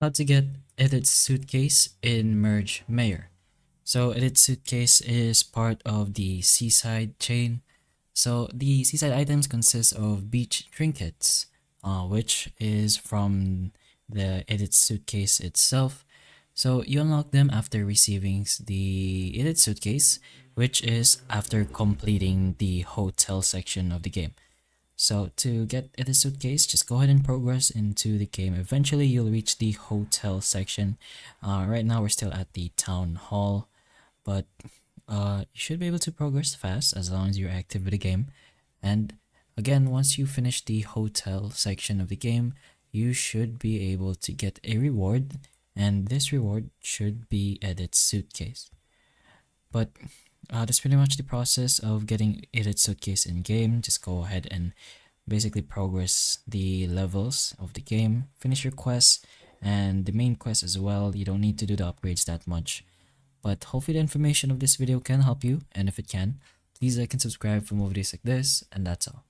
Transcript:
How to get Edith's Suitcase in Merge Mayor. So Edith's Suitcase is part of the Seaside chain. So the Seaside items consist of beach trinkets, which is from the Edith's Suitcase itself. So you unlock them after receiving the Edith's Suitcase, which is after completing the hotel section of the game. So to get the suitcase, just go ahead and progress into the game. Eventually, you'll reach the hotel section. Right now, we're still at the town hall, but you should be able to progress fast as long as you're active with the game. And again, once you finish the hotel section of the game, you should be able to get a reward, and this reward should be Edith's suitcase. But that's pretty much the process of getting Edith's suitcase in game. Just go ahead and basically progress the levels of the game, finish your quests, and the main quest as well. You don't need to do the upgrades that much. But hopefully the information of this video can help you, and if it can, please like and subscribe for more videos like this, and that's all.